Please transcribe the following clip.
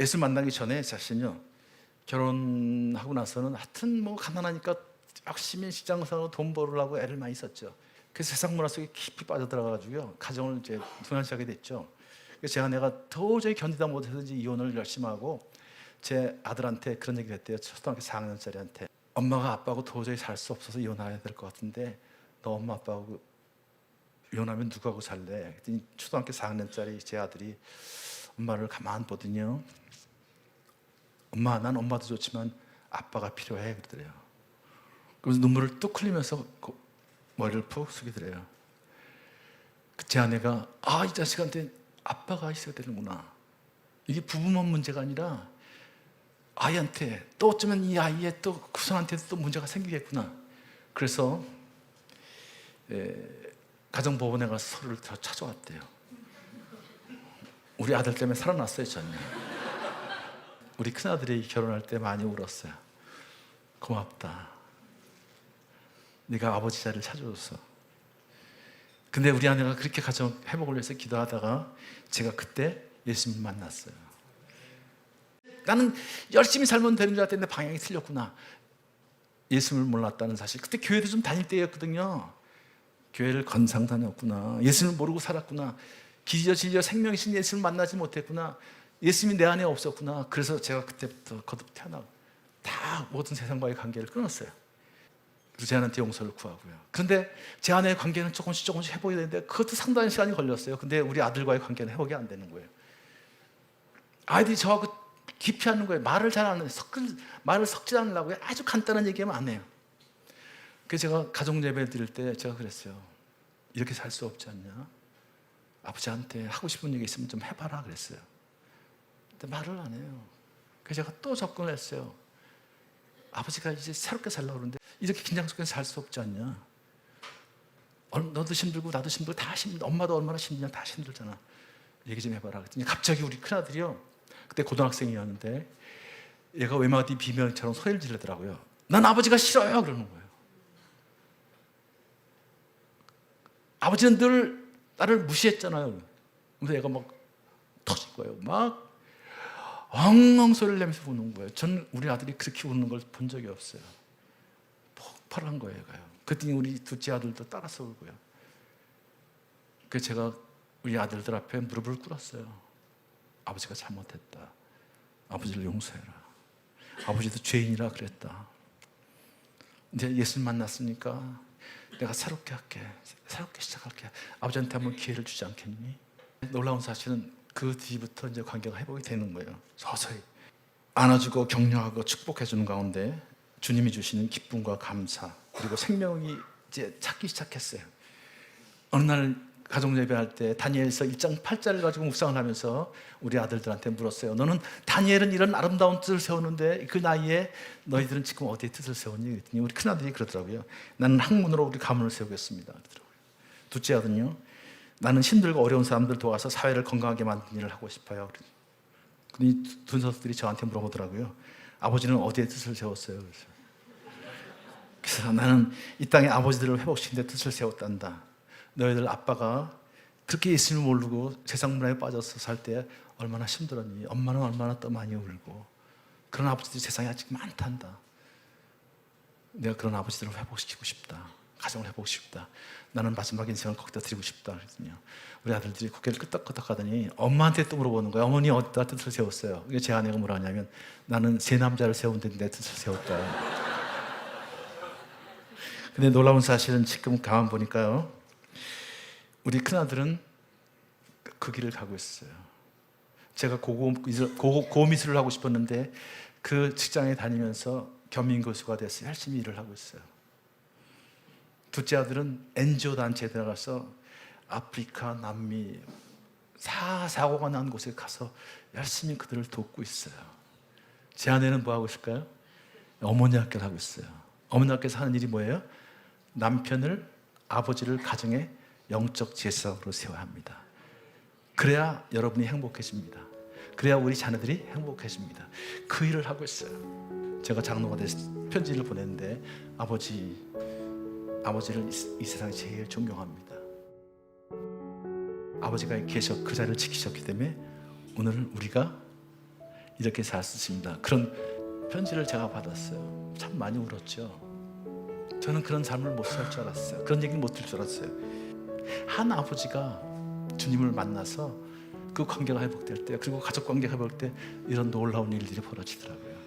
예수 만나기 전에 사실은요, 결혼하고 나서는 하여튼 뭐 가난하니까 열심히 직장생활로 돈 벌으려고 애를 많이 썼죠. 그 세상 문화 속에 깊이 빠져들어가지고요, 가정을 이제 등한시하게 됐죠. 그래서 제가 내가 도저히 견디다 못해서 이제 이혼을 열심히 하고 제 아들한테 그런 얘기를 했대요. 초등학교 4학년짜리한테. 엄마가 아빠하고 도저히 살 수 없어서 이혼해야 될 것 같은데 너 엄마 아빠하고 이혼하면 누구하고 살래? 그랬더니 초등학교 4학년짜리 제 아들이 엄마를 가만 보더니요, 엄마, 난 엄마도 좋지만 아빠가 필요해 그러더래요. 그래서 눈물을 뚝 흘리면서 머리를 푹 숙이더래요. 제 아내가 이 자식한테 아빠가 있어야 되는구나. 이게 부부만 문제가 아니라 아이한테, 또 어쩌면 이 아이의 또 구성한테도 또 문제가 생기겠구나. 그래서 가정법원에 가서 서로를 더 찾아왔대요. 우리 아들 때문에 살아났어요, 저는. 우리 큰아들이 결혼할 때 많이 울었어요. 고맙다, 네가 아버지 자리를 찾아줘서. 근데 우리 아내가 그렇게 가정 회복을 위해서 기도하다가 제가 그때 예수님 만났어요. 나는 열심히 살면 되는 줄 알았는데 방향이 틀렸구나. 예수님을 몰랐다는 사실. 그때 교회도 좀 다닐 때였거든요. 교회를 건상 다녔구나. 예수님을 모르고 살았구나. 길이여 진리여 생명이신 예수님을 만나지 못했구나. 예수님이 내 안에 없었구나. 그래서 제가 그때부터 거듭 태어나고 다 모든 세상과의 관계를 끊었어요. 그래서 제 아내한테 용서를 구하고요. 그런데 제 아내의 관계는 조금씩 회복이 되는데 그것도 상당한 시간이 걸렸어요. 근데 우리 아들과의 관계는 회복이 안 되는 거예요. 아이들이 저하고 기피하는 거예요. 말을 잘 안 해요. 말을 섞지 않으려고 아주 간단한 얘기하면 안 해요. 그래서 제가 가정 예배를 드릴 때 제가 그랬어요. 이렇게 살 수 없지 않냐? 아버지한테 하고 싶은 얘기 있으면 좀 해봐라 그랬어요. 근데 말을 안 해요. 그래서 제가 또 접근을 했어요. 아버지가 이제 새롭게 살려고 그러는데 이렇게 긴장 속에서 살 수 없지 않냐? 너도 힘들고 나도 힘들고 다 힘들어. 엄마도 얼마나 힘드냐? 다 힘들잖아. 얘기 좀 해봐라 그랬더니 갑자기 우리 큰아들이요, 그때 고등학생이었는데 얘가 외마디 비명처럼 소리를 지르더라고요. 난 아버지가 싫어요 그러는 거예요. 아버지는 늘 나를 무시했잖아요. 그래서 얘가 막 터질 거예요. 막 엉엉 소리를 내면서 우는 거예요. 전 우리 아들이 그렇게 우는 걸 본 적이 없어요. 폭발한 거예요, 얘가요. 그랬더니 우리 둘째 아들도 따라서 울고요. 그래서 제가 우리 아들들 앞에 무릎을 꿇었어요. 아버지가 잘못했다. 아버지를 용서해라. 아버지도 죄인이라 그랬다. 이제 예수님 만났으니까 내가 새롭게 할게. 새롭게 시작할게. 아버지한테 한번 기회를 주지 않겠니? 놀라운 사실은 그 뒤부터 이제 관계가 회복이 되는 거예요. 서서히 안아주고 격려하고 축복해주는 가운데 주님이 주시는 기쁨과 감사 그리고 생명이 이제 찾기 시작했어요. 어느 날 가정 예배할 때 다니엘서 1장 8절을 가지고 묵상을 하면서 우리 아들들한테 물었어요. 너는 다니엘은 이런 아름다운 뜻을 세우는데 그 나이에 너희들은 지금 어디에 뜻을 세웠니? 그랬더니 우리 큰아들이 그러더라고요. 나는 학문으로 우리 가문을 세우겠습니다. 그러더라고요. 둘째 아들은요, 나는 힘들고 어려운 사람들 도와서 사회를 건강하게 만드는 일을 하고 싶어요. 그러더니 두 녀석들이 저한테 물어보더라고요. 아버지는 어디에 뜻을 세웠어요? 그래서 나는 이 땅에 아버지들을 회복시키는 데 뜻을 세웠단다. 너희들 아빠가 그렇게 예수님을 모르고 세상 문화에 빠져서 살 때 얼마나 힘들었니? 엄마는 얼마나 또 많이 울고. 그런 아버지들이 세상에 아직 많단다. 내가 그런 아버지들을 회복시키고 싶다. 가정을 회복시키고 싶다. 나는 마지막 인생을 거기다 드리고 싶다. 그랬더니 우리 아들들이 고개를 끄덕끄덕 하더니 엄마한테 또 물어보는 거예요. 어머니 어디다 뜻을 세웠어요? 제 아내가 뭐라 하냐면 나는 세 남자를 세운 데내 뜻을 세웠다. 근데 놀라운 사실은 지금 가만 보니까요, 우리 큰아들은 그 길을 가고 있어요. 제가 고미술을 하고 싶었는데 그 직장에 다니면서 겸임교수가 돼서 열심히 일을 하고 있어요. 둘째 아들은 NGO 단체에 들어가서 아프리카, 남미 사고가 난 곳에 가서 열심히 그들을 돕고 있어요. 제 아내는 뭐 하고 있을까요? 어머니 학교를 하고 있어요. 어머니 학교에서 하는 일이 뭐예요? 남편을, 아버지를 가정에 영적 제사장으로 세워야 합니다. 그래야 여러분이 행복해집니다. 그래야 우리 자녀들이 행복해집니다. 그 일을 하고 있어요. 제가 장로가 돼서 편지를 보냈는데 아버지를 이 세상에 제일 존경합니다. 아버지가 계셔 그 자리를 지키셨기 때문에 오늘 우리가 이렇게 잘 쓰십니다. 그런 편지를 제가 받았어요. 참 많이 울었죠. 저는 그런 삶을 못 살 줄 알았어요. 그런 얘기는 못 들을 줄 알았어요. 한 아버지가 주님을 만나서 그 관계가 회복될 때, 그리고 가족 관계가 회복될 때 이런 놀라운 일들이 벌어지더라고요.